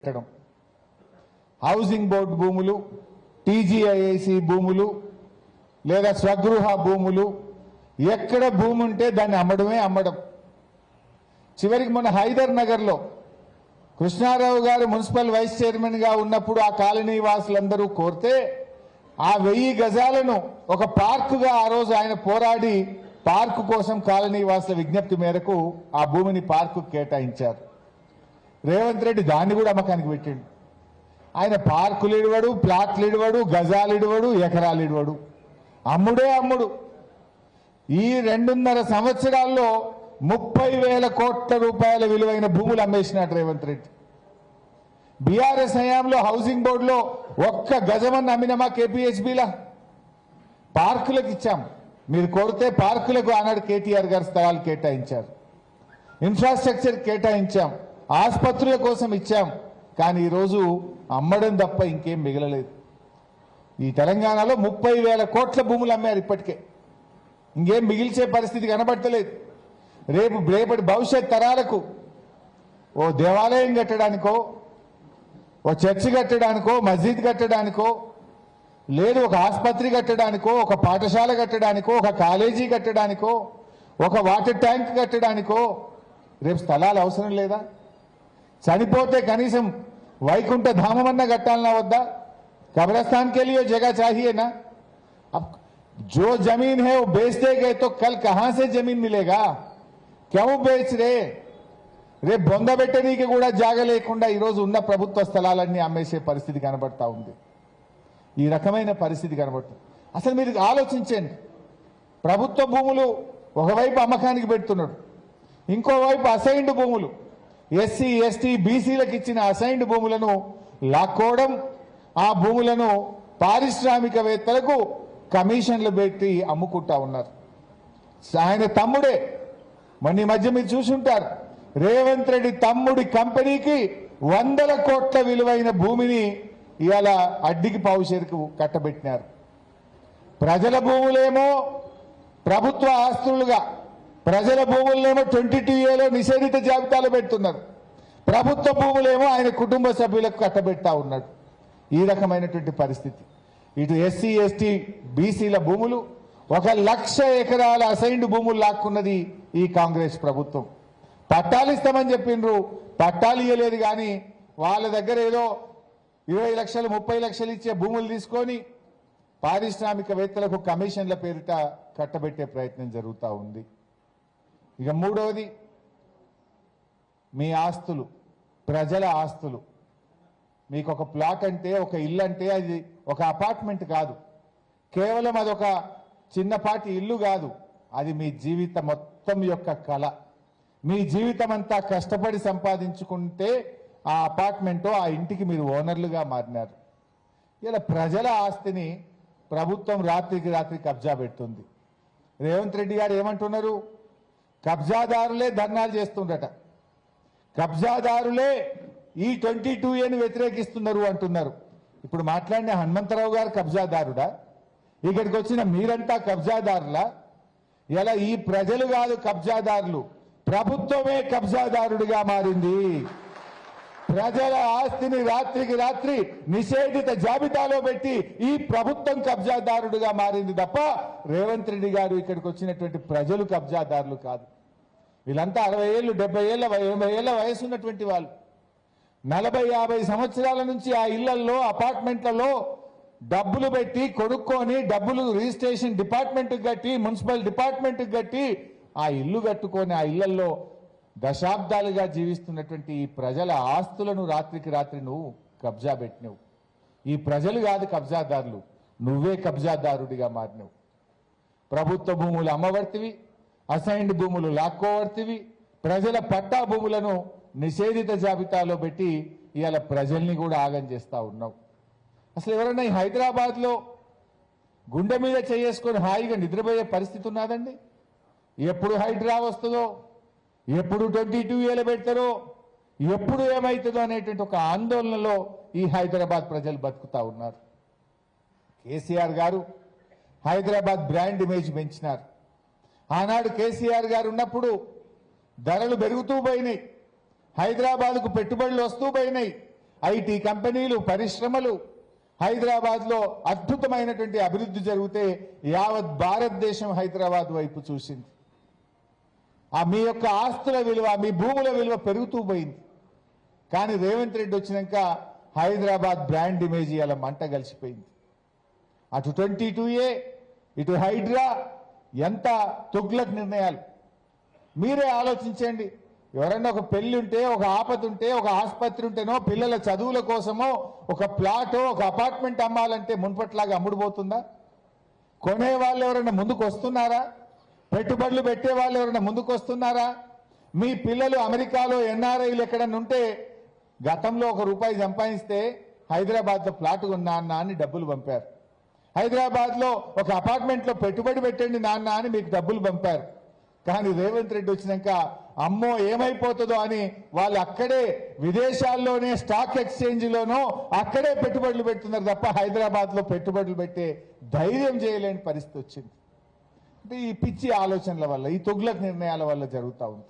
పెట్టడం housing board భూములు, TGIIC భూములు లేదా స్వగృహ భూములు, ఎక్కడ భూమి ఉంటే దాన్ని అమ్మడం. చివరికి మొన్న హైదర్ నగర్లో కృష్ణారావు గారు మున్సిపల్ వైస్ చైర్మన్గా ఉన్నప్పుడు ఆ కాలనీ వాసులందరూ కోరితే ఆ 1000 గజాలను ఒక పార్కుగా ఆ రోజు ఆయన పోరాడి పార్కు కోసం కాలనీ వాసుల విజ్ఞప్తి మేరకు ఆ భూమిని పార్కు కేటాయించారు. రేవంత్ రెడ్డి దాన్ని కూడా అమ్మకానికి పెట్టిండు. ఆయన పార్కులు ఇడవడు, ప్లాట్లు ఇడవడు, గజాలు ఇడవడు, ఎకరాలు ఇడవడు, అమ్ముడు. ఈ 2.5 సంవత్సరాల్లో 30,000 కోట్ల రూపాయల విలువైన భూములు అమ్మేసినాడు రేవంత్ రెడ్డి. బీఆర్ఎస్ హయాంలో హౌసింగ్ బోర్డులో ఒక్క గజమన్న అమ్మినమా? కేపీహెచ్బీలా పార్కులకు ఇచ్చాం. మీరు కోరితే పార్కులకు ఆనాడు కేటీఆర్ గారు స్థలాలు కేటాయించారు, ఇన్ఫ్రాస్ట్రక్చర్ కేటాయించాం, ఆసుపత్రుల కోసం ఇచ్చాం. కానీ ఈరోజు అమ్మడం తప్ప ఇంకేం మిగలలేదు. ఈ తెలంగాణలో 30,000 కోట్ల భూములు అమ్మారు ఇప్పటికే. ఇంకేం మిగిల్చే పరిస్థితి కనబడతలేదు. రేపటి భవిష్యత్ తరాలకు ఓ దేవాలయం కట్టడానికో, ఓ చర్చి కట్టడానికో, మస్జిద్ కట్టడానికో, లేదు ఒక ఆసుపత్రి కట్టడానికో, ఒక పాఠశాల కట్టడానికో, ఒక కాలేజీ కట్టడానికో, ఒక వాటర్ ట్యాంక్ కట్టడానికో రేపు స్థలాలు అవసరం లేదా? చనిపోతే కనీసం వైకుంఠ ధామమన్న కట్టాలన్నా వద్దా? कब्रिस्तान के लिए जगह चाहिए ना। अब जो जमीन है वो बेचते गए तो कल कहां से जमीन मिलेगा? क्यों बेच रहे? రేపు బొందబెట్టనీకి కూడా జాగ లేకుండా ఈరోజు ఉన్న ప్రభుత్వ స్థలాలన్నీ అమ్మేసే పరిస్థితి కనబడతా ఉంది. ఈ రకమైన పరిస్థితి కనబడుతుంది. అసలు మీరు ఆలోచించండి, ప్రభుత్వ భూములు ఒకవైపు అమ్మకానికి పెడుతున్నాడు, ఇంకోవైపు అసైన్డ్ భూములు, ఎస్సీ ఎస్టీ బీసీలకు ఇచ్చిన అసైన్డ్ భూములను లాక్కోవడం, ఆ భూములను పారిశ్రామికవేత్తలకు కమిషన్లు పెట్టి అమ్ముకుంటా ఉన్నారు. ఆయన తమ్ముడే, మొన్న మధ్య మీరు చూసుంటారు, రేవంత్ రెడ్డి తమ్ముడి కంపెనీకి 100 కోట్ల విలువైన భూమిని ఇవాళ అడ్డికి పావుషేరుకు కట్టబెట్టినారు. ప్రజల భూములేమో ప్రభుత్వ ఆస్తులుగా, ప్రజల భూములనేమో 22A నిషేధిత జాబితాలో పెడుతున్నారు, ప్రభుత్వ భూములేమో ఆయన కుటుంబ సభ్యులకు కట్టబెడతా ఉన్నాడు. ఈ రకమైనటువంటి పరిస్థితి. ఇటు ఎస్సీ ఎస్టీ బీసీల భూములు 1,00,000 ఎకరాల అసైన్డ్ భూములు లాక్కున్నది ఈ కాంగ్రెస్ ప్రభుత్వం. పట్టాలు ఇస్తామని చెప్పిండ్రు, పట్టాలు ఇవ్వలేదు. కానీ వాళ్ళ దగ్గర ఏదో 20 లక్షలు 30 లక్షలు ఇచ్చే భూములు తీసుకొని పారిశ్రామికవేత్తలకు కమిషన్ల పేరిట కట్టబెట్టే ప్రయత్నం జరుగుతూ ఉంది. ఇక మూడవది, మీ ఆస్తులు, ప్రజల ఆస్తులు. మీకు ఒక ప్లాట్ అంటే, ఒక ఇల్లు అంటే అది ఒక అపార్ట్మెంట్ కాదు, కేవలం అదొక చిన్నపాటి ఇల్లు కాదు, అది మీ జీవితం మొత్తం యొక్క కళ. మీ జీవితం అంతా కష్టపడి సంపాదించుకుంటే ఆ అపార్ట్మెంటో ఆ ఇంటికి మీరు ఓనర్లుగా మారినారు. ఇలా ప్రజల ఆస్తిని ప్రభుత్వం రాత్రికి రాత్రి కబ్జా పెడుతుంది. రేవంత్ రెడ్డి గారు ఏమంటున్నారు? కబ్జాదారులే ధర్నాలు చేస్తుండట, కబ్జాదారులే ఈ 22Aని వ్యతిరేకిస్తున్నారు అంటున్నారు. ఇప్పుడు మాట్లాడిన హనుమంతరావు గారు కబ్జాదారుడా? ఇక్కడికి వచ్చిన మీరంతా కబ్జాదారులా? ఇలా ఈ ప్రజలు కాదు కబ్జాదారులు, ప్రభుత్వమే కబ్జాదారుడిగా మారింది. ప్రజల ఆస్తిని రాత్రికి రాత్రి నిషేధిత జాబితాలో పెట్టి ఈ ప్రభుత్వం కబ్జాదారుడిగా మారింది తప్ప రేవంత్ రెడ్డి గారు ఇక్కడికి వచ్చినటువంటి ప్రజలు కబ్జాదారులు కాదు. వీళ్ళంతా 60 ఏళ్ళు 70 ఏళ్ళ 80 ఏళ్ళ వయసు ఉన్నటువంటి వాళ్ళు. 40-50 సంవత్సరాల నుంచి ఆ ఇళ్లలో అపార్ట్మెంట్లలో డబ్బులు పెట్టి కొనుక్కొని, డబ్బులు రిజిస్ట్రేషన్ డిపార్ట్మెంట్కి కట్టి, మున్సిపల్ డిపార్ట్మెంట్కి కట్టి ఆ ఇల్లు కట్టుకొని ఆ ఇళ్లలో దశాబ్దాలుగా జీవిస్తున్నటువంటి ఈ ప్రజల ఆస్తులను రాత్రికి రాత్రి నువ్వు కబ్జా పెట్టినవు. ఈ ప్రజలు కాదు కబ్జాదారులు, నువ్వే కబ్జాదారుడిగా మారినవు. ప్రభుత్వ భూములు అమ్మవర్తివి, అసైన్డ్ భూములు లాక్కోవర్తివి, ప్రజల పట్టా భూములను నిషేధిత జాబితాలో పెట్టి ఇవాళ ప్రజల్ని కూడా ఆగం చేస్తా ఉన్నావు. అసలు ఎవరైనా ఈ హైదరాబాద్లో గుండె మీద చేసుకొని హాయిగా నిద్రపోయే పరిస్థితి ఉన్నదండి? ఎప్పుడు హైడ్రా వస్తుందో, ఎప్పుడు 22Aలు పెడతారో, ఎప్పుడు ఏమవుతుందో అనేటువంటి ఒక ఆందోళనలో ఈ హైదరాబాద్ ప్రజలు బతుకుతా ఉన్నారు. కేసీఆర్ గారు హైదరాబాద్ బ్రాండ్ ఇమేజ్ పెంచినారు. ఆనాడు కేసీఆర్ గారు ఉన్నప్పుడు ధరలు పెరుగుతూ పోయినాయి, హైదరాబాద్కు పెట్టుబడులు వస్తూ పోయినాయి, ఐటీ కంపెనీలు, పరిశ్రమలు, హైదరాబాద్లో అద్భుతమైనటువంటి అభివృద్ధి జరిగితే యావత్ భారతదేశం హైదరాబాద్ వైపు చూసింది. మీ యొక్క ఆస్తుల విలువ, మీ భూముల విలువ పెరుగుతూ పోయింది. కానీ రేవంత్ రెడ్డి వచ్చినాక హైదరాబాద్ బ్రాండ్ ఇమేజ్ ఇలా మంట కలిసిపోయింది. అటు 22A, ఇటు హైడ్రా, ఎంత తుగ్లక్ నిర్ణయాలు. మీరే ఆలోచించండి. ఎవరన్నా ఒక పెళ్లి ఉంటే, ఒక ఆపద ఉంటే, ఒక ఆసుపత్రి ఉంటేనో, పిల్లల చదువుల కోసమో ఒక ప్లాటో, ఒక అపార్ట్మెంట్ అమ్మాలంటే మున్పట్లాగా అమ్ముడుపోతుందా? కొనే వాళ్ళు ఎవరైనా ముందుకు వస్తున్నారా? పెట్టుబడులు పెట్టే వాళ్ళు ఎవరైనా ముందుకు వస్తున్నారా? మీ పిల్లలు అమెరికాలో ఎన్ఆర్ఐలు ఎక్కడన్నా ఉంటే గతంలో ₹1 సంపాదిస్తే హైదరాబాద్లో ప్లాట్ కొన్నా అన్న అని డబ్బులు పంపారు. హైదరాబాద్లో ఒక అపార్ట్మెంట్లో పెట్టుబడి పెట్టండి నాన్న అని మీకు డబ్బులు పంపారు. కానీ రేవంత్ రెడ్డి వచ్చినాక అమ్మో ఏమైపోతుందో అని వాళ్ళు అక్కడే విదేశాల్లోనే స్టాక్ ఎక్స్చేంజ్లోనో అక్కడే పెట్టుబడులు పెడుతున్నారు తప్ప హైదరాబాద్లో పెట్టుబడులు పెట్టే ధైర్యం చేయలేని పరిస్థితి వచ్చింది. అంటే ఈ పిచ్చి ఆలోచనల వల్ల, ఈ తుగ్లక్ నిర్ణయాల వల్ల జరుగుతూ ఉంది.